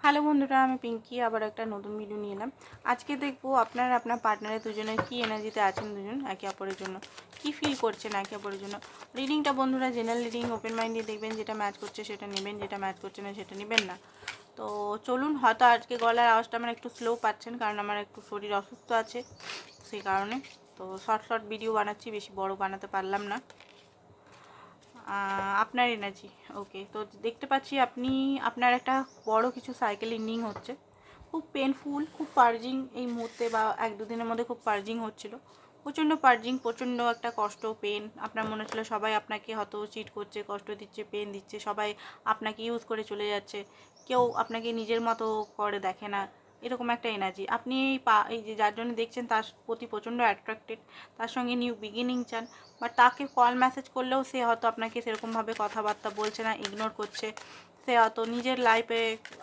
Hello বন্ধুরা, আমি পিঙ্কি আবার একটা নতুন ভিডিও নিয়ে এলাম। আজকে দেখবো আপনার আপনার পার্টনারের দুজনে কি এনার্জিতে আছেন, দুজন একে অপরের জন্য কি ফিল করছেন একে অপরের জন্য। রিডিংটা বন্ধুরা জেনারেল রিডিং, ওপেন মাইন্ড দিয়ে দেখবেন, যেটা ম্যাচ করছে সেটা নেবেন, যেটা ম্যাচ করছে না সেটা নেবেন না। তো চলুন, হয়তো আজকে গলার আওয়াজটা আমার একটু স্লো পাচ্ছেন, কারণ আমার একটু শরীর অসুস্থ আছে সেই কারণে। তো শর্ট শর্ট ভিডিও বানাচ্ছি, বেশি বড় বানাতে পারলাম না। আপনার এনার্জি ওকে, তো দেখতে পাচ্ছি আপনি আপনার একটা বড় কিছু সাইকেল ইন্ডিং হচ্ছে, খুব পেনফুল, খুব পার্জিং এই মুহূর্তে বা এক দুদিনের মধ্যে খুব পার্জিং হচ্ছিল, প্রচণ্ড পার্জিং, প্রচণ্ড একটা কষ্ট, পেন। আপনার মনে হচ্ছিলো সবাই আপনাকে হয়তো চিট করছে, কষ্ট দিচ্ছে, পেন দিচ্ছে, সবাই আপনাকে ইউজ করে চলে যাচ্ছে, কেউ আপনাকে নিজের মতো করে দেখে না, এরকম একটা এনার্জি। আপনি এই যে যার জন্য দেখছেন তার প্রতি প্রচণ্ড অ্যাট্রাক্টেড, তার সঙ্গে নিউ বিগিনিং চান, বাট তাকে কল মেসেজ করলেও সে হয়তো আপনাকে সেরকমভাবে কথাবার্তা বলছে না, ইগনোর করছে। সে হয়তো নিজের লাইফে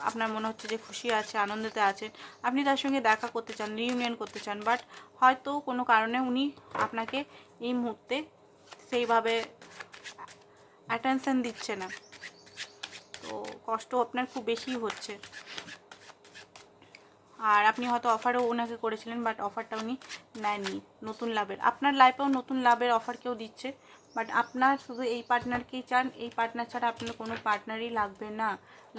আপনার মনে হচ্ছে যে খুশি আছে, আনন্দতে আছেন, আপনি তার সঙ্গে দেখা করতে চান, রিইউনিয়ন করতে চান, বাট হয়তো কোনো কারণে উনি আপনাকে এই মুহূর্তে সেইভাবে অ্যাটেনশন দিচ্ছে না। তো কষ্ট আপনার খুব বেশি হচ্ছে। আর আপনি হয়তো অফারও ওনাকে করেছিলেন, বাট অফারটা উনি নেননি। নতুন লাভের, আপনার লাইফেও নতুন লাভের অফার কেউ দিচ্ছে, বাট আপনার শুধু এই পার্টনারকেই চান, এই পার্টনার ছাড়া আপনার কোনো পার্টনারই লাগবে না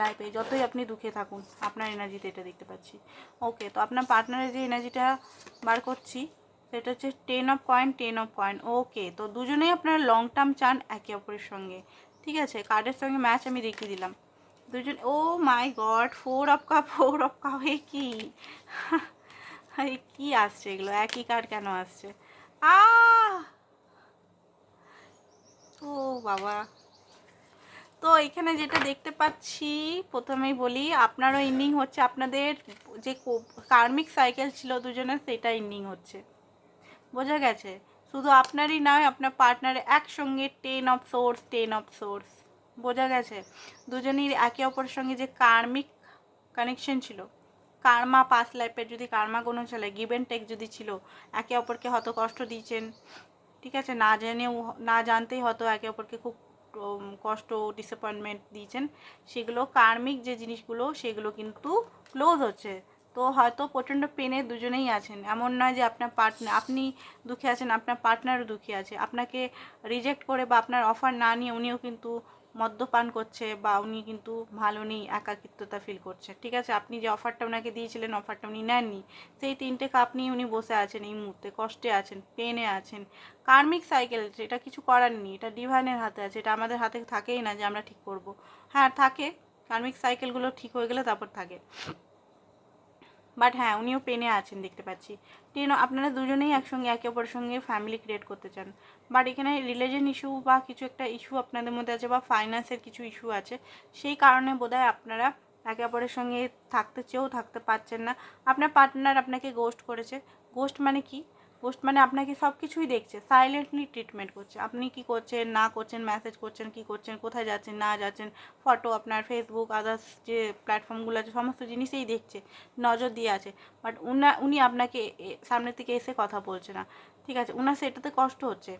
লাইফে, যতই আপনি দুঃখে থাকুন। আপনার এনার্জিতে এটা দেখতে পাচ্ছি। ওকে, তো আপনার পার্টনারের যে এনার্জিটা বার করছি সেটা হচ্ছে 10 অফ কয়েন, 10 অফ কয়েন। ওকে, তো দুজনেই আপনারা লং টার্ম চান একে অপরের সঙ্গে, ঠিক আছে। কার্ডের সঙ্গে ম্যাচ আমি দেখিয়ে দিলাম দুজন। Oh my god, 4 of cup, 4 of cup, এ কি কি আসছে এগুলো, একই কার্ড কেন আসছে? আ ও বাবা, তো এখানে যেটা দেখতে পাচ্ছি, প্রথমেই বলি আপনারও ইন্ডিং হচ্ছে, আপনাদের যে কার্মিক সাইকেল ছিল দুজনের সেটা ইন্ডিং হচ্ছে, বোঝা গেছে। শুধু আপনারই নয়, আপনার পার্টনারের একসঙ্গে 10 অফ সোর্স, 10 অফ সোর্স, বোঝা গেছে। দুজনই একে অপরের সঙ্গে যে কার্মিক কানেকশন ছিল, কার্মা, পাস্ট লাইফের যদি কার্মা কোনো চলে, গিভ অ্যান্ড টেক যদি ছিল, একে অপরকে হয়তো কষ্ট দিয়েছেন, ঠিক আছে, না জেনেও না জানতেই হয়তো একে অপরকে খুব কষ্ট, ডিসঅ্যাপয়েন্টমেন্ট দিয়েছেন, সেগুলো কার্মিক যে জিনিসগুলো সেগুলো কিন্তু ক্লোজ হচ্ছে। তো হয়তো প্রচণ্ড পেনে দুজনেই আছেন, এমন নয় যে আপনার পার্টনার, আপনি দুঃখে আছেন, আপনার পার্টনারও দুঃখে আছে, আপনাকে রিজেক্ট করে বা আপনার অফার না নিয়ে উনিও কিন্তু মদ্যপান করছে, বা উনি কিন্তু ভালো নেই, একাকিত্বতা ফিল করছে, ঠিক আছে। আপনি যে অফারটা ওনাকে দিয়েছিলেন, অফারটা উনি নেননি, সেই 3টে কাপ নিয়ে উনি বসে আছেন, এই মুহূর্তে কষ্টে আছেন, পেনে আছেন। কার্মিক সাইকেল, এটা কিছু করার নেই, এটা ডিভাইনের হাতে আছে, এটা আমাদের হাতে থাকেই না যে আমরা ঠিক করব। হ্যাঁ থাকে, কার্মিক সাইকেলগুলো ঠিক হয়ে গেলে তারপর থাকে, বাট হ্যাঁ উনিও পেনে আছেন দেখতে পাচ্ছি। আপনারা দুজনেই একসঙ্গে একে অপরের সঙ্গে ফ্যামিলি ক্রিয়েট করতে চান, বাট এখানে রিলিজিয়ন ইস্যু বা কিছু একটা ইস্যু আপনাদের মধ্যে আছে, বা ফাইন্যান্সের কিছু ইস্যু আছে, সেই কারণে বোধহয় আপনারা একে অপরের সঙ্গে থাকতে চেয়েও থাকতে পারছেন না। আপনার পার্টনার আপনাকে গোস্ট করেছে। গোস্ট মানে কি? গোস্ট মানে আপনাকে সব কিছুই দেখছে, সাইলেন্টলি ট্রিটমেন্ট করছে, আপনি কি করছেন না করছেন, মেসেজ করছেন কি করছেন, কোথায় যাচ্ছেন না যাচ্ছেন, ফটো আপনার ফেসবুক আদার্স যে প্ল্যাটফর্মগুলো আছে সমস্ত জিনিসেই দেখছে, নজর দিয়ে আছে, বাট উনি আপনাকে সামনের থেকে এসে কথা বলছে না, ঠিক আছে। উনার সেটাতে কষ্ট হচ্ছে,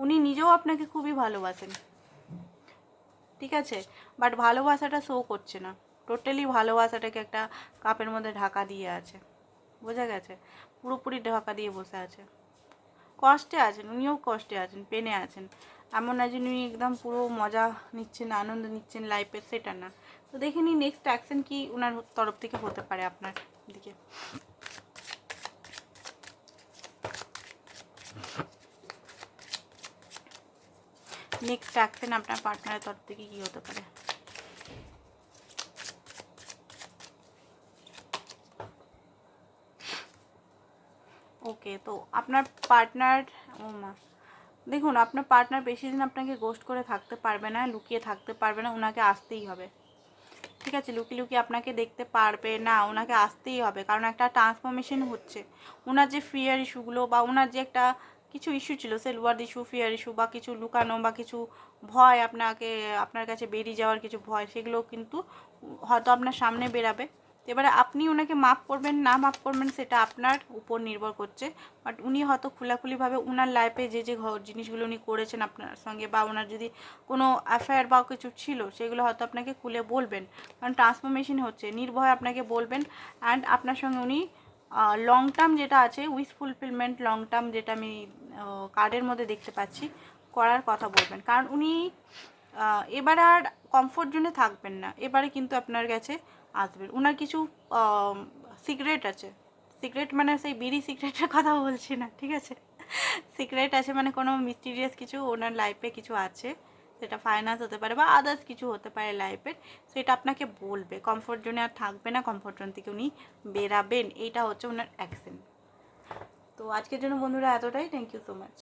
উনি নিজেও আপনাকে খুবই ভালোবাসেন, ঠিক আছে, বাট ভালোবাসাটা শো করছে না, টোটালি ভালোবাসাটাকে একটা কাপের মধ্যে ঢাকা দিয়ে আছে, বোঝা গেছে, পুরোপুরি ঢাকা দিয়ে বসে আছে, কষ্টে আছেন, উনিও কষ্টে আছেন, পেনে আছেন। এমন না যে উনি একদম পুরো মজা নিচ্ছেন, আনন্দ নিচ্ছেন লাইফের, সেটা না। তো দেখে নিই নেক্সট অ্যাকশন কি ওনার তরফ থেকে হতে পারে আপনার দিকে। নেক্সট অ্যাকশন আপনার পার্টনারের তরফ থেকে কী হতে পারে? ওকে, তো আপনার পার্টনার, ও মা, দেখুন আপনার পার্টনার বেশি দিন আপনাকে গোস্ট করে থাকতে পারবে না, লুকিয়ে থাকতে পারবে না, ওনাকে আসতেই হবে, ঠিক আছে। লুকিয়ে লুকিয়ে আপনাকে দেখতে পারবে না, ওনাকে আসতেই হবে, কারণ একটা ট্রান্সফরমেশন হচ্ছে। ওনার যে ফিয়ার ইস্যুগুলো বা ওনার যে একটা কিছু ইস্যু ছিল, সেলওয়ার্ড ইস্যু, ফিয়ার ইস্যু, বা কিছু লুকানো বা কিছু ভয়, আপনার কাছে বেরিয়ে যাওয়ার কিছু ভয়, সেগুলো কিন্তু হয়তো আপনার সামনে বেরাবে, এবারে আপনি ওনাকে মাফ করবেন না মাফ করবেন সেটা আপনার উপর নির্ভর করছে, বাট উনি হয়তো খোলাখুলিভাবে ওনার লাইফে যে যে জিনিসগুলো উনি করেছেন আপনার সঙ্গে, বা ওনার যদি কোনো অ্যাফেয়ার বা কিছু ছিল সেগুলো হয়তো আপনাকে খুলে বলবেন, কারণ ট্রান্সফরমেশন হচ্ছে, নির্ভয়ে আপনাকে বলবেন। অ্যান্ড আপনার সঙ্গে উনি লং টার্ম যেটা আছে উইশ ফুলফিলমেন্ট, লং টার্ম যেটা আমি কার্ডের মধ্যে দেখতে পাচ্ছি, করার কথা বলবেন। কারণ উনি এবারে আর কমফোর্ট জোনে থাকবেন না, এবারে কিন্তু আপনার কাছে আসবেন। ওনার কিছু সিক্রেট আছে, সিক্রেট মানে সেই বিড়ি সিক্রেটের কথা বলছি না, ঠিক আছে, সিক্রেট আছে মানে কোনো মিস্টিরিয়াস কিছু ওনার লাইফে কিছু আছে, সেটা ফাইন্যান্স হতে পারে বা আদার্স কিছু হতে পারে লাইফের, সেটা আপনাকে বলবে। কমফোর্ট জোনে আর থাকবে না, কমফোর্ট জোন থেকে উনি বেরাবেন, এইটা হচ্ছে ওনার অ্যাকশন। তো আজকের জন্য বন্ধুরা এতটাই, থ্যাংক ইউ সো মাচ।